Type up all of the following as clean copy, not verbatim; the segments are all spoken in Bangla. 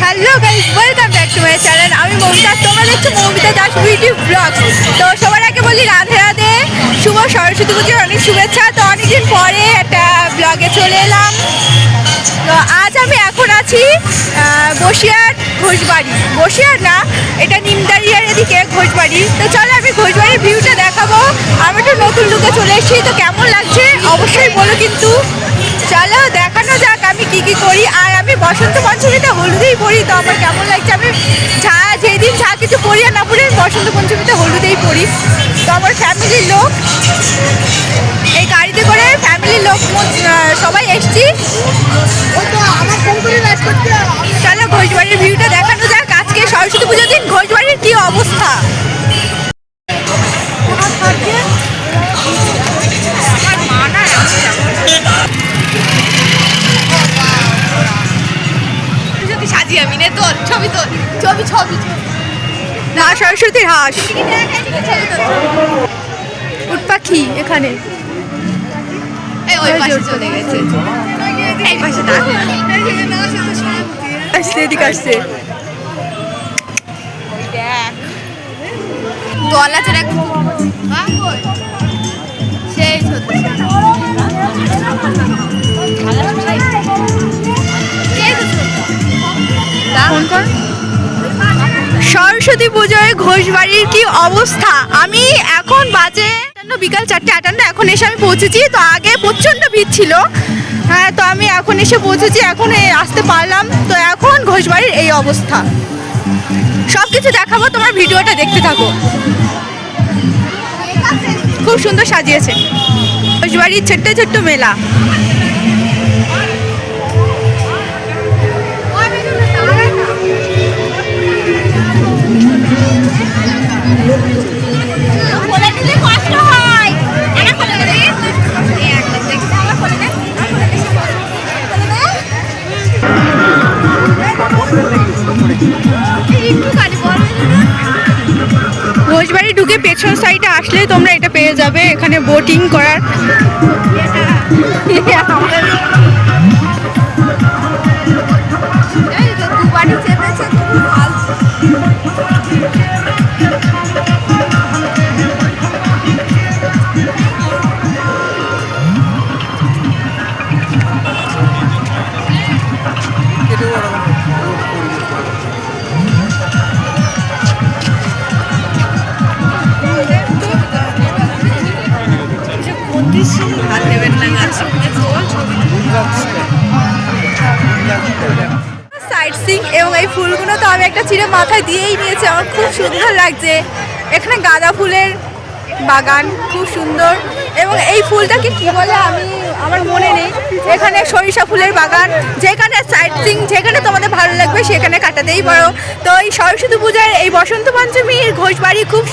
Hello guys, welcome back to my channel. আমি মৌমিতা, তোমরা দেখছো মৌমিতা দাস বিউটি ব্লগস। তো সবার আগে বলি রাধে রাধে, শুভ সরস্বতী পুজোর অনেক শুভেচ্ছা। তো অনেকদিন পরে একটা ব্লগে চলে এলাম। তো আজ আমি এখন আছি বসিরহাট ঘোষবাড়ি। বসিরহাট না, এটা নিমদারিয়ার এদিকে ঘোষবাড়ি। তো চলো আমি ঘোষবাড়ির ভিউটা দেখাবো। আমি একটা নতুন লুকে চলে এসেছি, তো কেমন লাগছে অবশ্যই বলো কিন্তু। চলো দেখানো যাক আমি কি করি। আর আমি বসন্ত পঞ্চমীতে হলুদেই পরি, তো আমার কেমন লাগছে। আমি যেদিন যা কিছু পরি আর না পরি, আমি বসন্ত পঞ্চমীতে হলুদেই পরি। তো আমার ফ্যামিলির লোক, এই গাড়িতে করে ফ্যামিলির লোক সবাই এসছি। চলো ঘোষবাড়ির ভিউটা দেখানো যাক। আজকে সরস্বতী পুজোর দিন ঘোষবাড়ির কি অবস্থা। সাজিয়ে আমি নে তোর ছবি, তোর ছবি ছবি মা সরস্বতীর হাঁস, উট পাখি এখানে ওই পাশে চলে গেছে। এই পাশে আসছে, এদিকে আসছে। দেখ দোয়ালা চলে সেই সরস্বতী পুজোয় ঘোষবাড়ির কি অবস্থা। আমি এখন বাজে বিকাল 4:58, এখন এসে আমি পৌঁছেছি। তো আগে প্রচণ্ড ভিড় ছিল, হ্যাঁ। তো আমি এখন এসে পৌঁছেছি, এখন আসতে পারলাম। তো এখন ঘোষবাড়ির এই অবস্থা, সব কিছু দেখাবো, তোমার ভিডিওটা দেখতে থাকো। খুব সুন্দর সাজিয়েছে ঘোষবাড়ির ছোট্ট ছোট্ট মেলা। ঘোষবাড়ি ঢুকে পেছন সাইডে আসলে তোমরা এটা পেয়ে যাবে, এখানে বোটিং করার। সাইট সিং এবং এই ফুলগুলো তো আমি একটা চিড়ে মাথায় দিয়েই নিয়েছি, আমার খুব সুন্দর লাগছে। এখানে গাঁদা ফুলের বাগান খুব সুন্দর, এবং এই ফুলটাকে কি বলে আমার মনে নেই। এখানে সরিষা ফুলের বাগান, যেখানে সাইট সিং, যেখানে তোমাদের ভালো লাগবে সেখানে কাটাতেই পারো। তো এই সরস্বতী পূজার এই বসন্ত পঞ্চমীর ঘোষবাড়ি খুব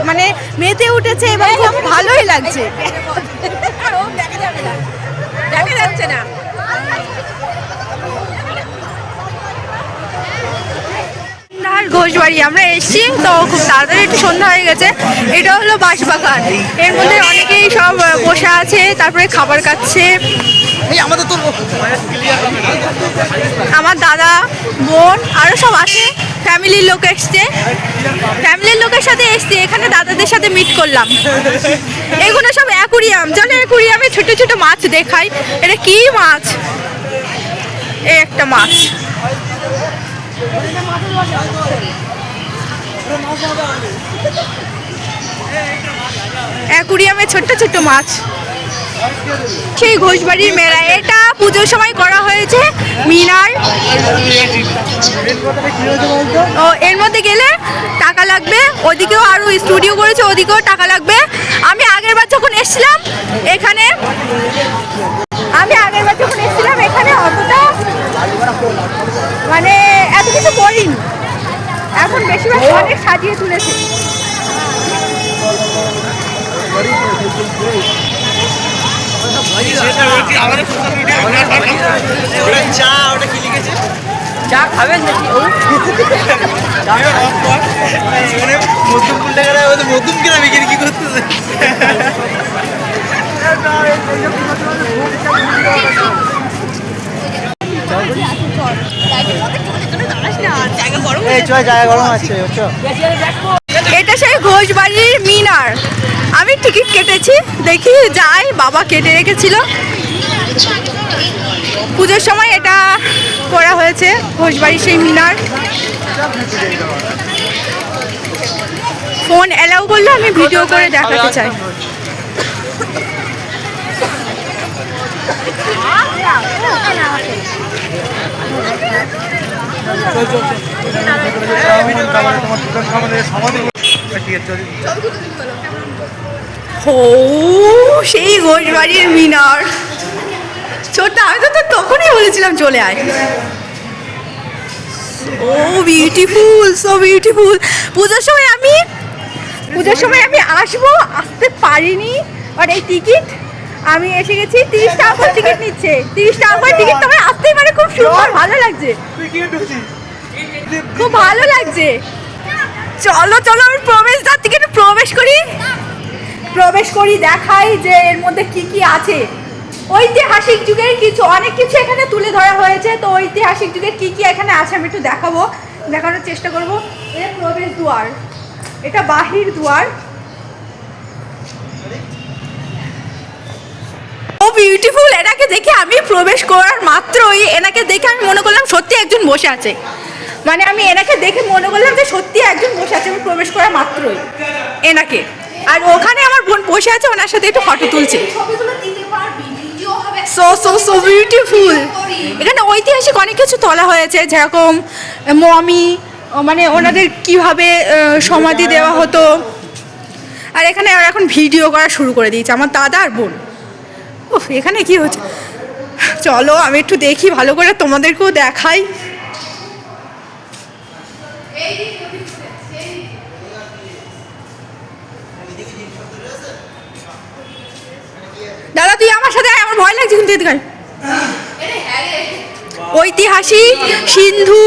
মানে মেতে উঠেছে এবং খুব ভালোই লাগছে। দেখা যাচ্ছে না। ঘোষবাড়ি আমরা এসেছি, তো খুব তাড়াতাড়ি একটু সন্ধ্যা হয়ে গেছে। এটা হলো বাঁশবাগান, এর মধ্যে অনেকেই সব বসে আছে, তারপরে খাবার খাচ্ছে। আমার দাদা বোন আরও সব আছে, ফ্যামিলির লোক এসছে, ফ্যামিলির লোকের সাথে এসছি। এখানে দাদাদের সাথে মিট করলাম। এগুলো সব অ্যাকুরিয়াম। চলো অ্যাকুরিয়ামে ছোট ছোট মাছ দেখাই। এটা কি মাছ? এই একটা মাছ, অ্যাকুরিয়ামে ছোট্ট ছোট্ট মাছ। সেই ঘোষবাড়ির মেলা, এটা পুজোর সময় করা হয়েছে। মিনার, ও এর মধ্যে গেলে টাকা লাগবে। ওদিকেও আরো স্টুডিও করেছে, ওদিকেও টাকা লাগবে। আমি আগের বার যখন এসেছিলাম এখানে এখানে অতটা মানে এত কিছু করিনি। এখন বেশিরভাগ অনেক সাজিয়ে তুলেছে। চা খাবেন নাকি? মধ্যম কিনা বিক্রি কি করতেছে? এটা সেই ঘোষবাড়ির মিনার। আমি টিকিট কেটেছি, দেখি যাই, বাবা কেটে রেখেছিল। পুজোর সময় এটা করা হয়েছে, ঘোষবাড়ির সেই মিনার। ফোন অ্যালাউ করলে আমি ভিডিও করে দেখাতে চাই। ও সেই ঘোষবাড়ির মিনার। ছোট আমি তো তখনই বলেছিলাম চলে আয়। ও বিউটিফুল, সো বিউটিফুল। পুজোর সময় আমি আসতে পারিনি, আর এই টিকিট আমি এসে গেছি। 30 টাকা করে টিকিট নিচ্ছে, 30 টাকা করে টিকিট। তবে আসতেই মানে খুব সুন্দর, ভালো লাগছে, খুব ভালো লাগছে। চলো চলো, আমি প্রবেশদ্বার থেকে একটু প্রবেশ করি, দেখাই যে এর মধ্যে কি কি আছে। ঐতিহাসিক যুগের অনেক কিছু এখানে তুলে ধরা হয়েছে। তো ঐতিহাসিক যুগের কি কি এখানে আছে আমি একটু দেখানোর চেষ্টা করবো। এটা প্রবেশ দুয়ার, এটা বাহির দুয়ার। ও বিউটিফুল। এনাকে দেখে আমি প্রবেশ করার মাত্রই এনাকে দেখে আমি মনে করলাম সত্যি একজন বসে আছে। মানে আমি এনাকে দেখে মনে করলাম যে সত্যি একজন বসে আছে। আমি প্রবেশ করার মাত্রই এনাকে, আর ওখানে আমার বোন বসে আছে, ওনার সাথে একটু ফটো তুলছে। So so so beautiful. এখানে ঐতিহাসিক অনেক কিছু তোলা হয়েছে, যেরকম মমি, মানে ওনাদের কিভাবে সমাধি দেওয়া হতো। আর এখানে ওরা এখন ভিডিও করা শুরু করে দিয়েছে, আমার দাদা আর বোন। উফ, এখানে কি হচ্ছে? চলো আমি একটু দেখি ভালো করে, তোমাদেরকেও দেখাই। দাদা তুই আমার সাথে, আমার ভয় লাগছে কিন্তু। ঐতিহাসিক সিন্ধু,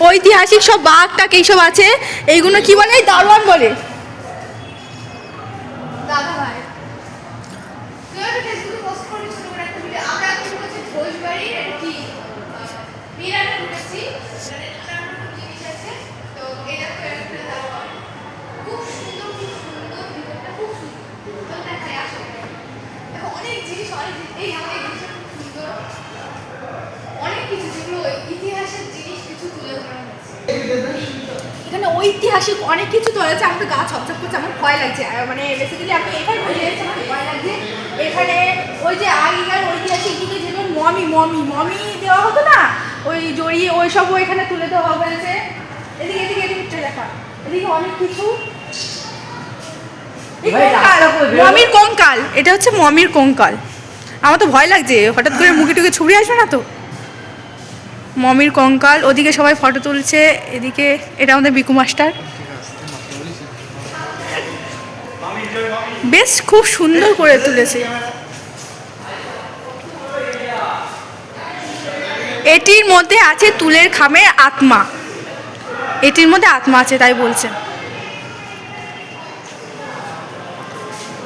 ঐতিহাসিক সব বাঘ টাক এইসব আছে। এইগুলো কি বলে? দারোয়ান বলে। এখানে ঐতিহাসিক অনেক কিছু তোলা আছে। আমার তো গা ছপছপ করছে, আমার ভয় লাগছে। মানে বেসিক্যালি আমি এখানে বসে যাচ্ছি, আমার ভয় লাগছে। এখানে ওই যে আগেকার ঐতিহাসিক যুগে যেগুলো মমি দেওয়া হতো না, ওই জড়িয়ে ওই সবও এখানে তুলে দেওয়া হয়েছে। এদিকে দেখা, এদিকে অনেক কিছু। মমির কঙ্কাল, এটা হচ্ছে মমির কঙ্কাল। আমার তো ভয় লাগছে, হঠাৎ করে মুখে টুকে ছুড়ে আসবে না তো। মমির কঙ্কাল, ওদিকে সবাই ফটো তুলছে। এদিকে এটা আমাদের বিকু মাস্টার, বেশ খুব সুন্দর করে তুলেছে। এটির মধ্যে আছে তুলের খামের আত্মা, এটির মধ্যে আত্মা আছে তাই বলছে।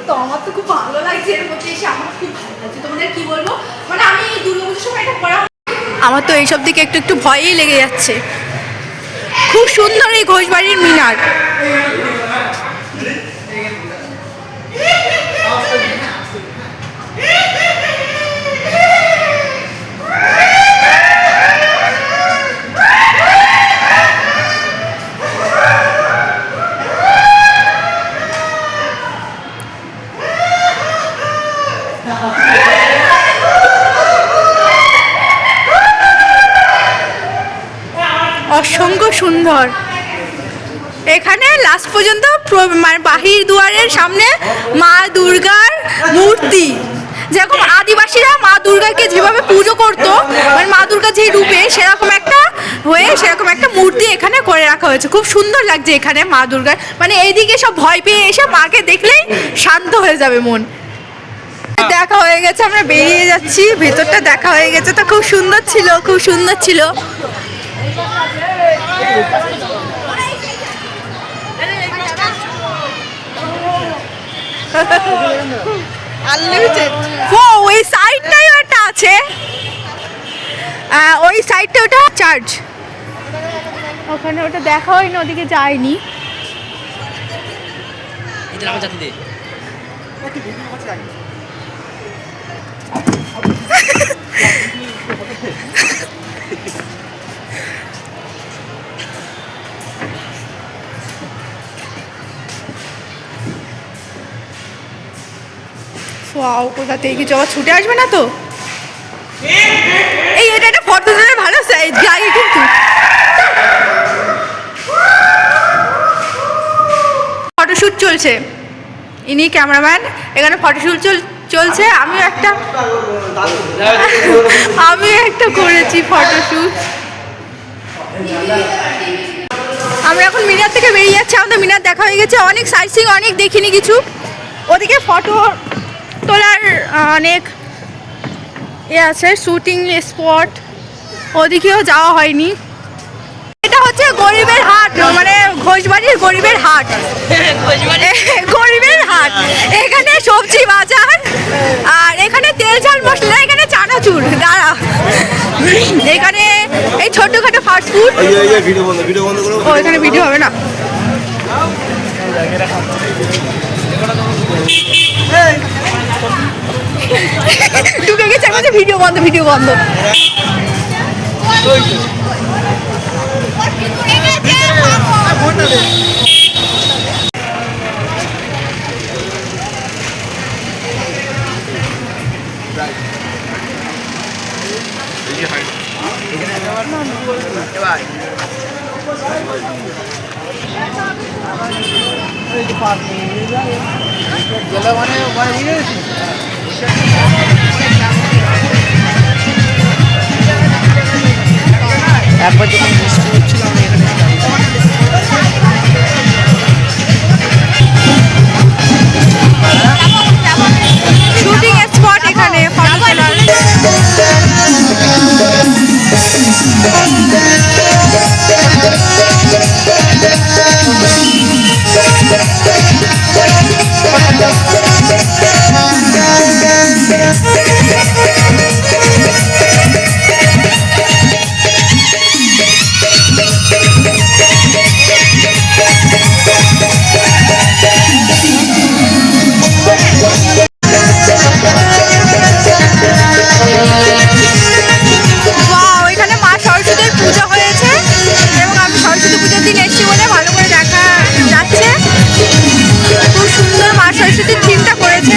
তো আমার তো খুব ভালো লাগছে, এর মধ্যে এসে আমার খুব ভালো লাগছে। তোমাদের কি বলবো, মানে আমি দুর্গাপুজোর সময় এটা করা, আমার তো এইসব দিকে একটু একটু ভয়ই লেগে যাচ্ছে। খুব সুন্দর এই ঘোষবাড়ির মিনার। অসংখ্য সুন্দর। এখানে লাস্ট পর্যন্ত মানে বাহির দুয়ারের সামনে মা দুর্গার মূর্তি, যেরকম আদিবাসীরা মা দুর্গাকে যেভাবে পুজো করতো, মানে মা দুর্গা যে রূপে সেরকম একটা মূর্তি এখানে করে রাখা হয়েছে। খুব সুন্দর লাগছে এখানে মা দুর্গার। মানে এইদিকে সব ভয় পেয়ে এসে মাকে দেখলেই শান্ত হয়ে যাবে মন। দেখা হয়ে গেছে, আমরা বেরিয়ে যাচ্ছি, ভেতরটা দেখা হয়ে গেছে। তো খুব সুন্দর ছিল, খুব সুন্দর ছিল। ওই সাইডটাই একটা আছে, ওই সাইডটা ওটা চার্চ। ওখানে ওটা দেখা হয়নি, ওদিকে যায়নি। কোথা থেকে কিছু আবার ছুটে আসবে না তো? এই এটা একটা ফটো তোলার ভালো জায়গা কিন্তু। ফটোশ্যুট চলছে, ইনি ক্যামেরাম্যান, এখানে ফটোশ্যুট চলছে। আমি একটা করেছি ফটোশ্যুট। আমরা এখন মিনার থেকে বেরিয়ে যাচ্ছি, আমাদের মিনার দেখা হয়ে গেছে, অনেক সাইট সিইং অনেক দেখিনি কিছু। ওদিকে ফটো তোলার অনেক আছে, শুটিং স্পট, ওদিকেও যাওয়া হয়নি। এটা হচ্ছে গরিবের হাট, মানে ঘোষবাড়ির গরিবের হাট। গরিবের হাট, এখানে সবজি বাজার, আর এখানে তেল ঝাল মশলা, এখানে চানাচুর, দাঁড়া, এখানে এই ছোটখাটো ফাস্টফুড। ও এখানে ভিডিও হবে না। ঢুকে গেছে, আমাদের ভিডিও বন্ধ, ভিডিও বন্ধ। একবার যখন বৃষ্টি হচ্ছিল আমরা এখানে শুটিং স্পট এখানে ফটো তোলার। এখানে মা সরস্বতীর পুজো হয়েছে এবং আমি সরস্বতী পুজোর দিন এসেছি বলে ভালো করে দেখা যাচ্ছে। খুব সুন্দর মা সরস্বতীর থিমটা করেছে।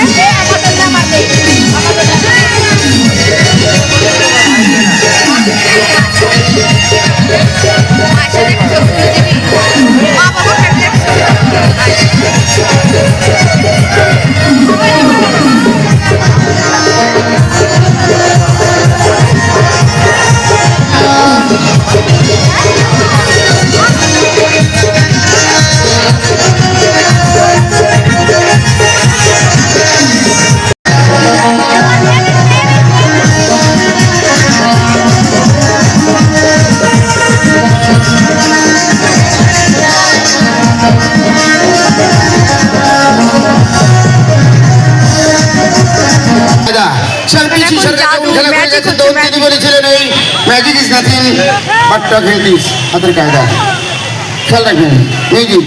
Magic is nothing but talking things. Other kind of. খেয়াল রাখবেন মিউজিক।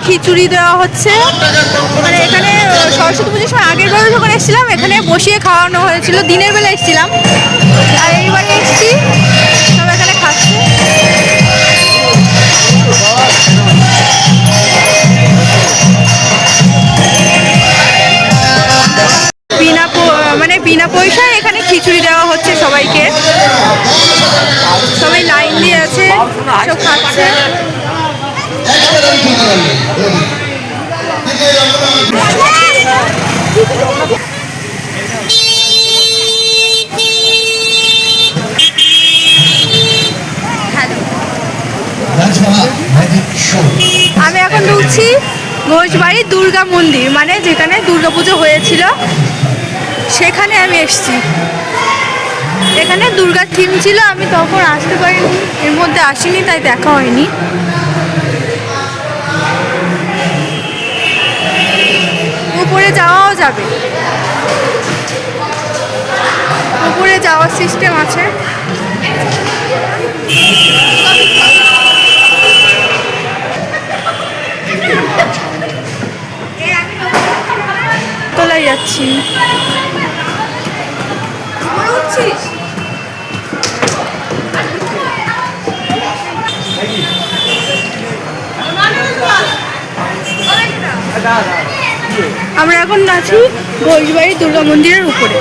খিচুড়ি দেওয়া হচ্ছে, মানে এখানে সরস্বতী পুজোর সময় আগের বারে যখন এসেছিলাম এখানে বসিয়ে খাওয়ানো হয়েছিল, দিনের বেলা এসেছিলাম, আর এইবারে এসেছি সব এখানে খাচ্ছে। বিনা বিনা পয়সায় এখানে খিচুড়ি দেওয়া হচ্ছে সবাইকে। সবাই লাইন দিয়ে আছে, সব খাচ্ছে। আমি এখন ঢুকছি ঘোষবাড়ির দুর্গা মন্দির, মানে যেখানে দুর্গাপুজো হয়েছিল সেখানে আমি এসেছি। এখানে দুর্গার থিম ছিল, আমি তখন আসতে পারিনি, এর মধ্যে আসিনি, তাই দেখা হয়নি। উপরে যাওয়াও যাবে, উপরে যাওয়ার সিস্টেম আছে। তলায় যাচ্ছি। আমরা এখন আছি ঘোষবাড়ি দুর্গা মন্দিরের উপরে।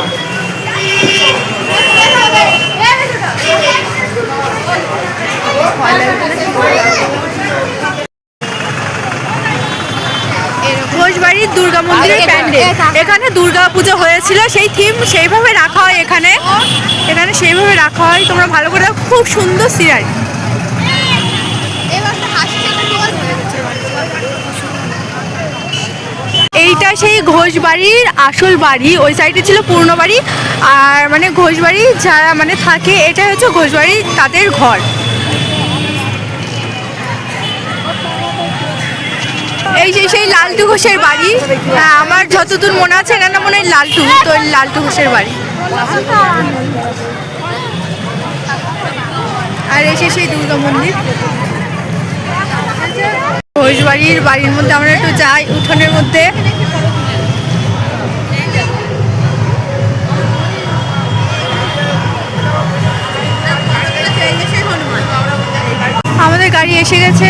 ঘোষবাড়ির দুর্গা মন্দিরের প্যান্ডেল, এখানে দুর্গা পুজো হয়েছিল, সেই থিম সেইভাবে রাখা হয়। এখানে সেইভাবে রাখা হয়, তোমরা ভালো করে, খুব সুন্দর সিনারি। এইটা সেই ঘোষবাড়ির আসল বাড়ি, ওই সাইডে ছিল পুরনো বাড়ি, আর মানে ঘোষবাড়ি যারা মানে থাকে, এটা হচ্ছে ঘোষবাড়ি তাদের ঘর। এই যে সেই লালটু ঘোষের বাড়ি, আমার যতদূর মনে আছে এনার নাম মনে হয় লালটু, তো লালটু ঘোষের বাড়ি। আর এসে সেই দুর্গা মন্দির। ঘোষবাড়ির বাড়ির মধ্যে আমরা একটু যাই, উঠোনের মধ্যে। আমাদের গাড়ি এসে গেছে।